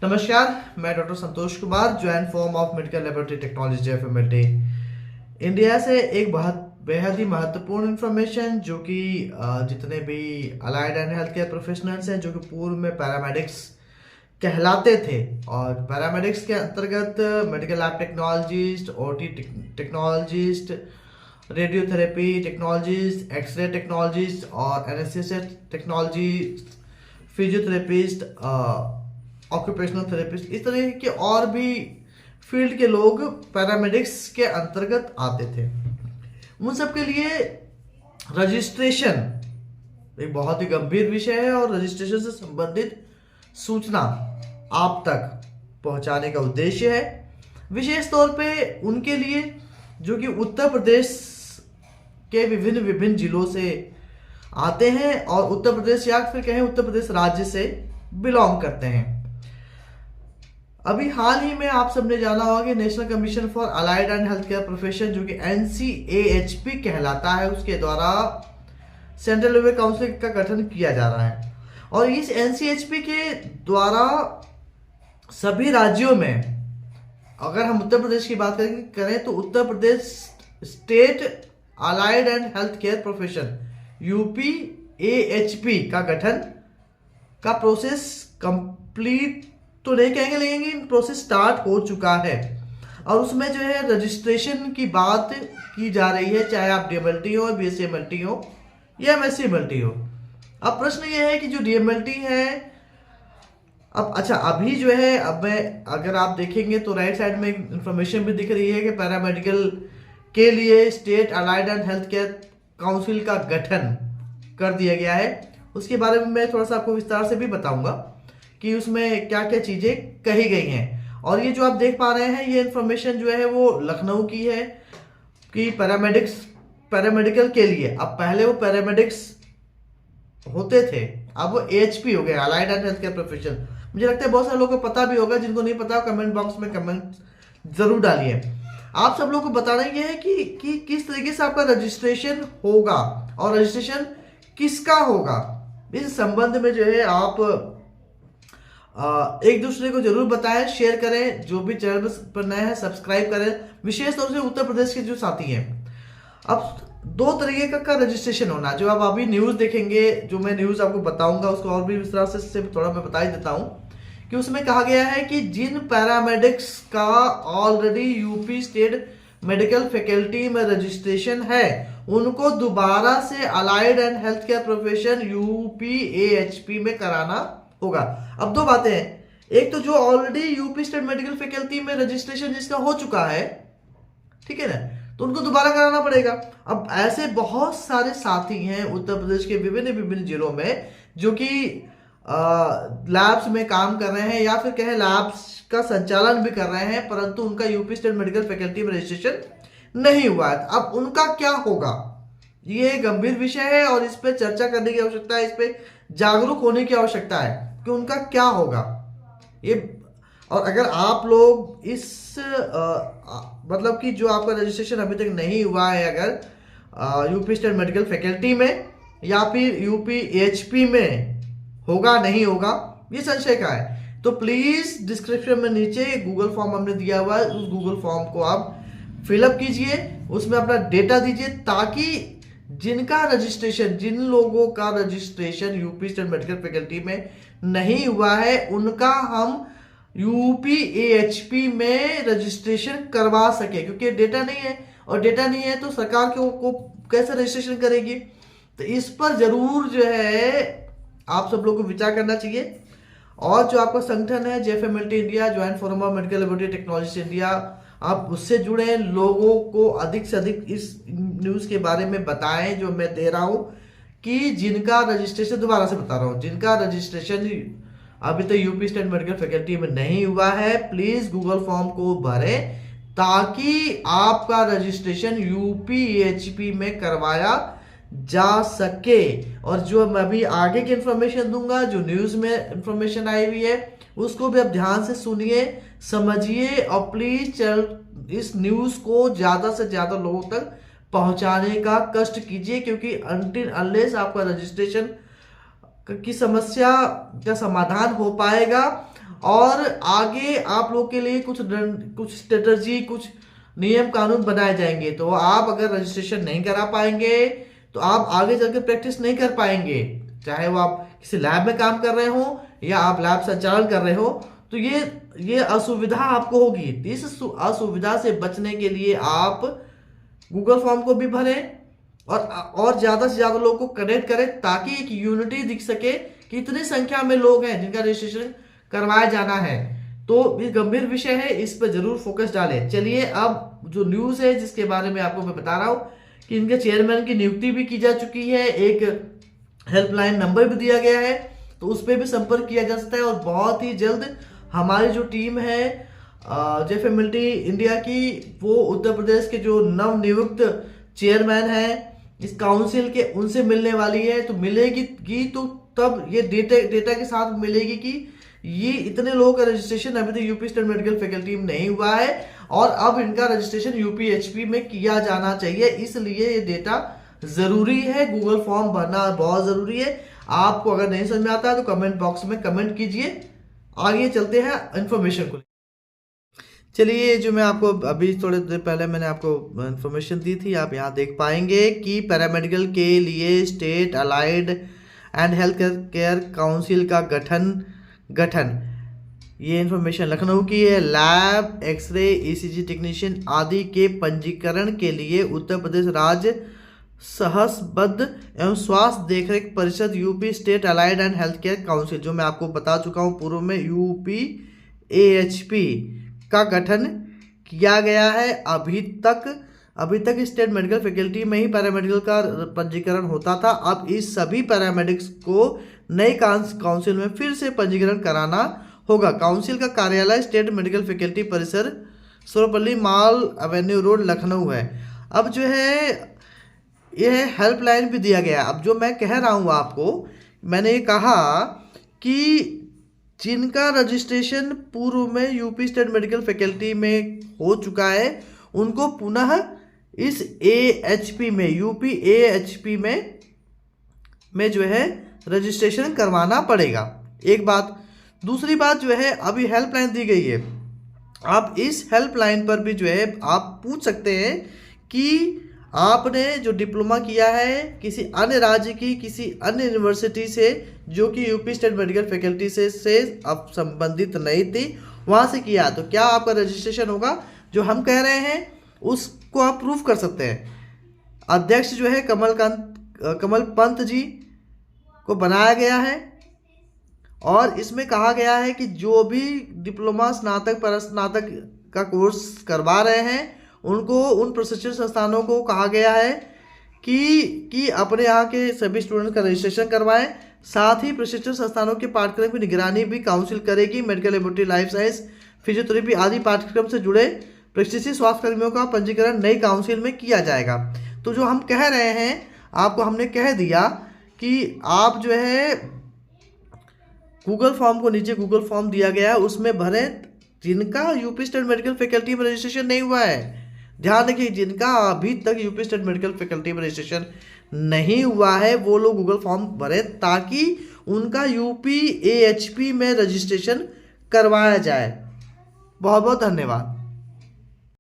नमस्कार, मैं doctor Santosh Kumar, joint form of medical laboratory technology JFMLT India से एक बहुत बेहद ही महत्वपूर्ण इंफॉर्मेशन जो कि जितने भी allied and health care professionals हैं जो कि पूर्व में पैरामेडिक्स कहलाते थे और पैरामेडिक्स के अंतर्गत medical lab technologist, OT technologist, radiotherapy technologist, X ray technologist और anaesthesia technologist, physiotherapist, occupational therapist, इस तरह के और भी फील्ड के लोग पैरामेडिक्स के अंतर्गत आते थे। उन सब के लिए रजिस्ट्रेशन एक बहुत ही गंभीर विषय है और रजिस्ट्रेशन से संबंधित सूचना आप तक पहुंचाने का उद्देश्य है, विशेष तौर पे उनके लिए जो कि उत्तर प्रदेश के विभिन्न जिलों से आते हैं और उत्तर प्रदेश या फिर कहें उत्तर प्रदेश राज्य से बिलोंग करते हैं। अभी हाल ही में आप सबने जाना होगा कि national commission for allied and health care profession जो कि NCAHP कहलाता है, उसके द्वारा सेंट्रल लेवल काउंसिल का गठन किया जा रहा है और इस NCAHP के द्वारा सभी राज्यों में, अगर हम उत्तर प्रदेश की बात करें तो Uttar Pradesh state allied and health care profession UPAHP का गठन का प्रोसेस कंप्लीट तो नहीं कहेंगे, लेकिन प्रोसेस स्टार्ट हो चुका है और उसमें जो है रजिस्ट्रेशन की बात की जा रही है, चाहे आप DMLT हो, BSc MLT हो या MSc MLT हो। अब प्रश्न ये है कि जो DMLT है, अब अच्छा अभी जो है, अब मैं अगर आप देखेंगे तो राइट साइड में इंफॉर्मेशन भी दिख रही है कि पैरामेडिकल के लिए state allied and health care council का गठन कर दिया गया है। उसके बारे में मैं थोड़ा सा आपको विस्तार से भी बताऊंगा कि उसमें क्या क्या चीजें कही गई हैं। और ये जो आप देख पा रहे हैं, ये इंफॉर्मेशन जो है वो लखनऊ की है कि पैरामेडिकल के लिए, अब पहले वो पैरामेडिक्स होते थे, अब वो AHP हो गए, allied and health care profession. मुझे लगता है बहुत सारे लोगों को पता भी होगा, जिनको नहीं पता कमेंट बॉक्स में कमेंट जरूर डालिए। आप सब लोगों को बताना ये है कि किस तरीके से आपका रजिस्ट्रेशन होगा और रजिस्ट्रेशन किसका होगा। इस संबंध में जो है आप एक दूसरे को जरूर बताएं, शेयर करें, जो भी चैनल पर नए हैं सब्सक्राइब करें, विशेष तौर से उत्तर प्रदेश के जो साथी हैं। अब दो तरीके का रजिस्ट्रेशन होना, जो आप अभी न्यूज देखेंगे, जो मैं न्यूज आपको बताऊंगा उसको और भी विस्तार से थोड़ा मैं बता ही देता हूं कि उसमें कहा गया है कि जिन पैरामेडिक्स का already UP state medical faculty में रजिस्ट्रेशन है उनको दोबारा से allied and health care profession UPAHP में कराना होगा। अब दो बातें हैं, एक तो जो already UP state medical faculty में रजिस्ट्रेशन जिसका हो चुका है, ठीक है ना, तो उनको दोबारा कराना पड़ेगा। अब ऐसे बहुत सारे साथी हैं उत्तर प्रदेश के विभिन्न जिलों में जो कि लैब्स में काम कर रहे हैं या फिर कहें लैब्स का संचालन भी कर रहे हैं, परंतु उनका यूपी स्टेट मेडिकल फैकल्टी में रजिस्ट्रेशन नहीं हुआ है। अब उनका क्या होगा, ये गंभीर विषय है और इस पे चर्चा करने की आवश्यकता है, इस पे जागरूक होने की आवश्यकता है कि उनका क्या होगा ये। और अगर आप लोग इस मतलब कि जो आपका रजिस्ट्रेशन अभी तक नहीं हुआ है, अगर यूपी स्टेट मेडिकल फैकल्टी में या फिर UPAHP में होगा नहीं होगा, ये संशय का है, तो प्लीज डिस्क्रिप्शन में नीचे गूगल फॉर्म हमने दिया हुआ है, उस गूगल फॉर्म को आप फिलअप कीजिए, उसमें अपना डेटा दीजिए, ताकि जिन लोगों का registration UP state medical faculty में नहीं हुआ है उनका हम UPAHP में रजिस्ट्रेशन करवा सके, क्योंकि डेटा नहीं है और डेटा नहीं है तो सरकार को कैसे रजिस्ट्रेशन करेगी। तो इस पर जरूर जो है आप सब लोग को विचार करना चाहिए। और जो आपका संगठन है JFMLT India, joint forum of medical laboratory technology India, आप उससे जुड़े लोगों को अधिक से अधिक इस न्यूज के बारे में बताएं जो मैं दे रहा हूं, कि जिनका रजिस्ट्रेशन, दोबारा से बता रहा हूं, जिनका रजिस्ट्रेशन अभी तक यूपी स्टेट मेडिकल फैकल्टी में नहीं हुआ है, प्लीज गूगल फॉर्म को भरें ताकि आपका रजिस्ट्रेशन UPAHP में करवाया जा सके। और जो मैं अभी आगे की इंफॉर्मेशन दूंगा, जो न्यूज में इंफॉर्मेशन आई हुई है, उसको भी आप ध्यान से सुनिए, समझिए और प्लीज इस न्यूज को ज्यादा से ज्यादा लोगों तक पहुंचाने का कष्ट कीजिए, क्योंकि अनटिल अनलेस आपका रजिस्ट्रेशन की समस्या का समाधान हो पाएगा और आगे आप लोग के लिए कुछ स्ट्रेटजी, कुछ नियम कानून बनाए जाएंगे। तो आप अगर रजिस्ट्रेशन नहीं करा पाएंगे तो आप आगे चल के प्रैक्टिस नहीं कर पाएंगे, चाहे वो आप किसी लैब में काम कर रहे हो या आप लैब संचालन कर रहे हो। तो ये असुविधा आपको होगी। इस असुविधा से बचने के लिए आप गूगल फॉर्म को भी भरें और ज्यादा से ज्यादा लोगों को कनेक्ट करें, ताकि एक यूनिटी दिख सके कि इतनी संख्या में लोग हैं जिनका रजिस्ट्रेशन करवाया जाना है। तो ये गंभीर विषय है, इस पर जरूर फोकस डालें। चलिए अब जो न्यूज है जिसके बारे में आपको मैं बता रहा हूं कि इनके चेयरमैन की नियुक्ति भी की जा चुकी है, एक हेल्पलाइन नंबर भी दिया गया है, तो उस पर भी संपर्क किया जा सकता है। और बहुत ही जल्द हमारी जो टीम है जेफएमएलटी इंडिया की, वो उत्तर प्रदेश के जो नवनियुक्त चेयरमैन हैं इस काउंसिल के, उनसे मिलने वाली है। तो मिलेगी तो तब ये डेटा के साथ मिलेगी कि ये इतने लोगों का रजिस्ट्रेशन अभी तक यूपी स्टेट मेडिकल फैकल्टी में नहीं हुआ है और अब इनका रजिस्ट्रेशन यूपीएचपी में किया जाना चाहिए। इसलिए ये डेटा जरूरी है, गूगल फॉर्म भरना बहुत जरूरी है। आपको अगर नहीं समझ में आता है तो कमेंट बॉक्स में कमेंट कीजिए। आगे चलते हैं इंफॉर्मेशन को। चलिए, जो मैं आपको अभी थोड़े देर पहले मैंने आपको इन्फॉर्मेशन दी थी, आप यहाँ देख पाएंगे कि पैरामेडिकल के लिए state allied and health care council का गठन ये इन्फॉर्मेशन लखनऊ की है। लैब, एक्सरे, ईसीजी टेक्नीशियन आदि के पंजीकरण के लिए उत्तर प्रदेश राज्य सहसबद्ध एवं स्वास्थ्य देखरेख परिषद UP state allied and health care council, जो मैं आपको बता चुका हूँ पूर्व में, यूपीएएचपी का गठन किया गया है। अभी तक स्टेट मेडिकल फैकल्टी में ही पैरामेडिकल का पंजीकरण होता था। अब इस सभी पैरामेडिक्स को नई काउंसिल में फिर से पंजीकरण कराना होगा। काउंसिल का कार्यालय स्टेट मेडिकल फैकल्टी परिसर, Sarvepalli mall Avenue road, Lucknow है। अब जो है यह हेल्पलाइन भी दिया गया। अब जो मैं कह रहा हूँ आपको, मैंने ये कहा कि जिनका रजिस्ट्रेशन पूर्व में यूपी स्टेट मेडिकल फैकल्टी में हो चुका है, उनको पुनः इस एएचपी में, यूपी एएचपी में जो है रजिस्ट्रेशन करवाना पड़ेगा। एक बात। दूसरी बात जो है, अभी हेल्पलाइन दी गई है। आप इस हेल्पलाइन पर भी जो है आप पूछ सकते हैं कि आपने जो डिप्लोमा किया है किसी अन्य राज्य की, किसी अन्य यूनिवर्सिटी से जो कि यूपी स्टेट मेडिकल फैकल्टी से अब संबंधित नहीं थी, वहाँ से किया, तो क्या आपका रजिस्ट्रेशन होगा? जो हम कह रहे हैं उसको आप प्रूफ कर सकते हैं। अध्यक्ष जो है कमल पंत जी को बनाया गया है और इसमें कहा गया है कि जो भी डिप्लोमा, स्नातक, परस्नातक का कोर्स करवा रहे हैं उनको, उन प्रशिक्षण संस्थानों को कहा गया है कि अपने यहाँ के सभी स्टूडेंट का रजिस्ट्रेशन करवाएं। साथ ही प्रशिक्षण संस्थानों के पाठ्यक्रम की निगरानी भी काउंसिल करेगी। Medical laboratory, life science, physiotherapy आदि पाठ्यक्रम से जुड़े प्रशिक्षित स्वास्थ्य कर्मियों का पंजीकरण नई काउंसिल में किया जाएगा। तो जो हम कह रहे हैं आपको, हमने कह दिया कि आप जो है गूगल फॉर्म को, नीचे गूगल फॉर्म दिया गया है उसमें भरें जिनका यूपी स्टेट मेडिकल फैकल्टी में रजिस्ट्रेशन नहीं हुआ है। ध्यान रखिए, जिनका अभी तक यूपी स्टेट मेडिकल फैकल्टी में रजिस्ट्रेशन नहीं हुआ है वो लोग गूगल फॉर्म भरें, ताकि उनका यूपी एएचपी में रजिस्ट्रेशन करवाया जाए। बहुत बहुत धन्यवाद।